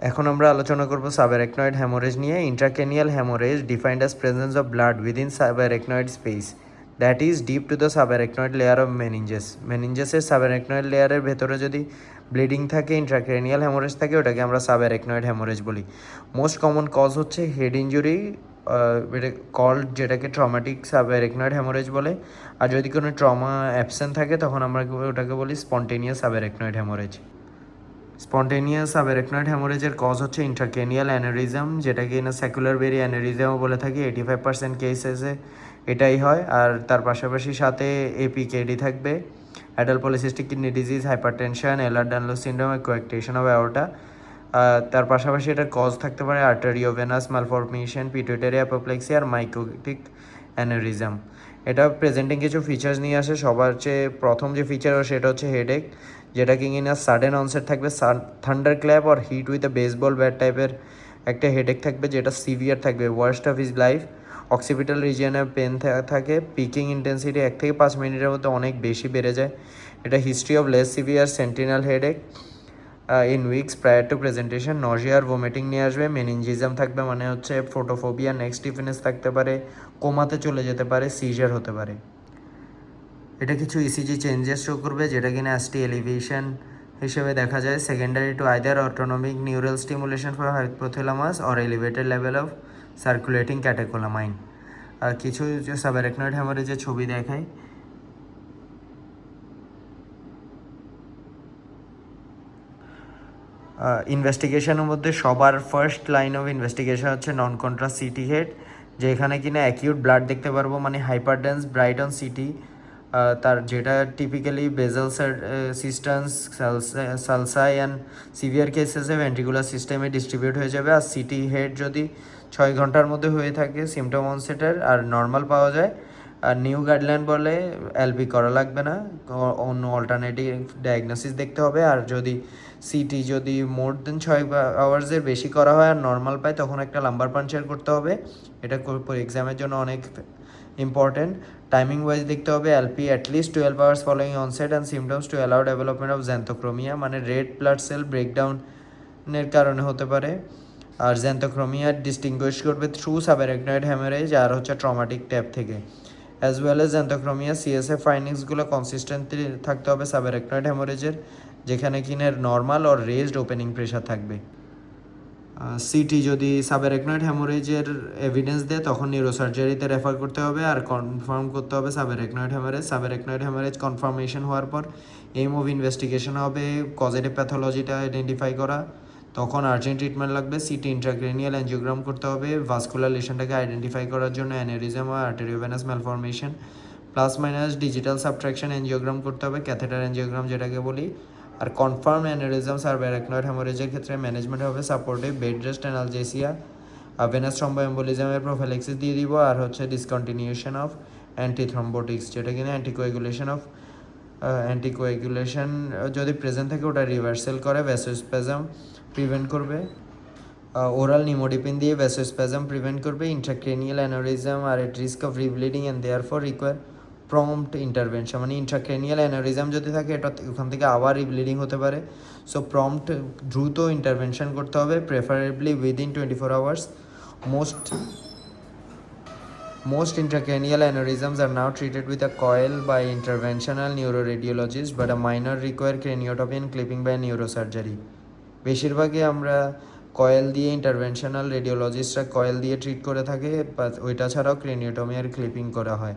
এখন আমরা আলোচনা করব সাবঅ্যারাকনয়েড হ্যামোরেজ নিয়ে। Intracranial haemorrhage defined as presence of blood within subarachnoid space that is deep to the subarachnoid layer of meninges. মেনিনজেসের subarachnoid লেয়ারের ভেতরে যদি ব্লিডিং থাকে, ইন্ট্রাক্রেনিয়াল হ্যামোরেজ থাকে, ওটাকে আমরা সাবঅ্যারাকনয়েড হ্যামোরেজ বলি। মোস্ট কমন কজ হচ্ছে হেড ইঞ্জুরি, এটা কল্ড, যেটাকে ট্রমাটিক সাবঅ্যারাকনয়েড হ্যামোরেজ বলে। আর যদি কোনো ট্রমা অ্যাবসেন্ট থাকে তখন আমরা ওটাকে বলি spontaneous subarachnoid haemorrhage. Spontaneous subarachnoid হ্যামোরেজের কজ হচ্ছে ইন্ট্রাক্রেনিয়াল অ্যানেরিজম, যেটাকে না সেকুলার বেরি অ্যানেরিজমও বলে থাকি। 85% কেসেসে এটাই হয়। আর তার পাশাপাশি সাথে এপিকেডি থাকবে, adult polycystic kidney disease, hypertension, Ehlers Danlos syndrome, coarctation of aorta. তার পাশাপাশি এটার কজ থাকতে পারে আর্টেরিওভেনাস মালফরমেশন, পিটুইটারি অ্যাপোপ্লেক্সি আর মাইকোটিক অ্যানেরিজম। এটা প্রেজেন্টিং কিছু ফিচার্স নিয়ে আসে। সবার চেয়ে প্রথম যে ফিচার সেটা হচ্ছে হেডেক, যেটা কিনা সাডেন অনসেট থাকবে, থান্ডার ক্ল্যাপ আর hit with a baseball bat টাইপের একটা হেডেক থাকবে, যেটা সিভিয়ার থাকবে, worst of his life. Occipital রিজিয়নে পেন থাকে, পিকিং ইন্টেন্সিটি 1 থেকে 5 মিনিটের মধ্যে অনেক বেশি বেড়ে যায়। এটা history of less severe sentinel headache in weeks prior to presentation. Nausea আর ভমিটিং নিয়ে আসবে। মেনিনজিজম থাকবে, মানে হচ্ছে ফোটোফোবিয়া, নেক স্টিফনেস থাকতে পারে, কোমাতে চলে যেতে পারে, সিজার হতে পারে। এটা কিছু ইসিজি চেঞ্জেস শো করবে, যেটা কিনা অ্যাস্টি এলিভেশন হিসেবে দেখা যায়, secondary to either autonomic neural stimulation for hypothalamus or elevated level of circulating catecholamine. আর কিছু যে সাবঅ্যারাকনয়েড হ্যামারেজের ছবি দেখায়। ইনভেস্টিগেশনের মধ্যে সবার ফার্স্ট লাইন অফ ইনভেস্টিগেশন হচ্ছে নন কন্ট্রাস্ট সিটি হেড, যেখানে কিনা অ্যাকিউট ব্লাড দেখতে পারবো, মানে হাইপারডেন্স ব্রাইট অন সিটি। তার যেটা টিপিক্যালি বেজাল সিস্টেন্স, সালসাই অ্যান্ড সিভিয়ার কেসেসে ভেন্ট্রিকুলার সিস্টেমে ডিস্ট্রিবিউট হয়ে যাবে। আর সিটি হেড যদি 6 ঘন্টার মধ্যে হয়ে থাকে সিমটম অনসেটের আর নর্মাল পাওয়া যায়, আর নিউ গাইডলাইন বলে এলপি করা লাগবে না, অন্য অল্টারনেটিভ ডায়াগনোসিস দেখতে হবে। আর যদি সিটি যদি মোর দেন 6 আওয়ার্সের বেশি করা হয় আর নর্মাল পায়, তখন একটা লাম্বার পাঞ্চার করতে হবে। এটা এক্সামের জন্য অনেক ইম্পর্টেন্ট। টাইমিং ওয়াইজ দেখতে হবে LP at least 12 hours following onset and symptoms to allow development of xanthochromia, মানে রেড ব্লাড সেল ব্রেকডাউনের কারণে হতে পারে। আর জ্যান্থোক্রোমিয়া ডিস্টিংগুইশ করবে থ্রু সাবঅ্যারাকনয়েড হ্যামারেজ আর হচ্ছে ট্রমাটিক ট্যাপ থেকে। As well as xanthochromia CSF ফাইন্ডিংসগুলো কনসিস্টেন্টলি থাকতে হবে সাবঅ্যারাকনয়েড হ্যামারেজের, যেখানে কিনা নর্মাল আর রেজড ওপেনিং প্রেশার থাকবে। সিটি যদি সাবঅ্যারাকনয়েড হ্যামোরেজের এভিডেন্স দেয় তখন নিউরোসার্জারিতে রেফার করতে হবে আর কনফার্ম করতে হবে subarachnoid haemorrhage. Subarachnoid haemorrhage confirmation হওয়ার পর এইম অফ ইনভেস্টিগেশন হবে কজেটিভ প্যাথোলজিটা আইডেন্টিফাই করা। তখন আর্জেন্ট ট্রিটমেন্ট লাগবে, সিটি ইন্ট্রাক্রেনিয়াল অ্যাঞ্জিওগ্রাম করতে হবে ভাস্কুলার লেশনটাকে আইডেন্টিফাই করার জন্য, অ্যানেরিজম বা arteriovenous malformation. Plus minus digital subtraction angiogram করতে হবে, ক্যাথেটার অ্যাঞ্জিওগ্রাম যেটাকে বলি। আর কনফার্ম অ্যানেরিজমস আর সাবঅ্যারাকনয়েড হ্যামারেজের ক্ষেত্রে ম্যানেজমেন্ট হবে supportive, bed rest, analgesia, venous থ্রম্বোএম্বোলিজমের প্রোফাইলেক্সিস দিয়ে দিব। আর হচ্ছে ডিসকন্টিনিউশন অফ অ্যান্টিথ্রম্বোটিক্স, যেটা কিনা অ্যান্টিকোয়াগুলেশন যদি প্রেজেন্ট থাকে ওটা রিভার্সাল করে, ভ্যাসোস্প্যাজম প্রিভেন্ট করবে। ওরাল নিমোডিপিন দিয়ে ভ্যাসোস্প্যাজম প্রিভেন্ট করবে। ইন্ট্রাক্রেনিয়াল অ্যানোরিজম আর at risk of rebleeding and therefore require prompt intervention, মানে ইন্ট্রাক্রেনিয়াল অ্যানোরিজম যদি থাকে এটা ওখান থেকে আবার রিব্লিডিং হতে পারে। সো প্রম্পট দ্রুত ইন্টারভেনশন করতে হবে, preferably within 24 hours. Most intracranial aneurysms are now treated with a coil by interventional neuroradiologists, but a minor require craniotomy and clipping by neurosurgery. বেশিরভাগই আমরা কয়েল দিয়ে, ইন্টারভেনশনাল রেডিওলজিস্টরা কয়েল দিয়ে ট্রিট করে থাকে, ওইটা ছাড়াও ক্রেনিওটমি আর ক্লিপিং করা হয়।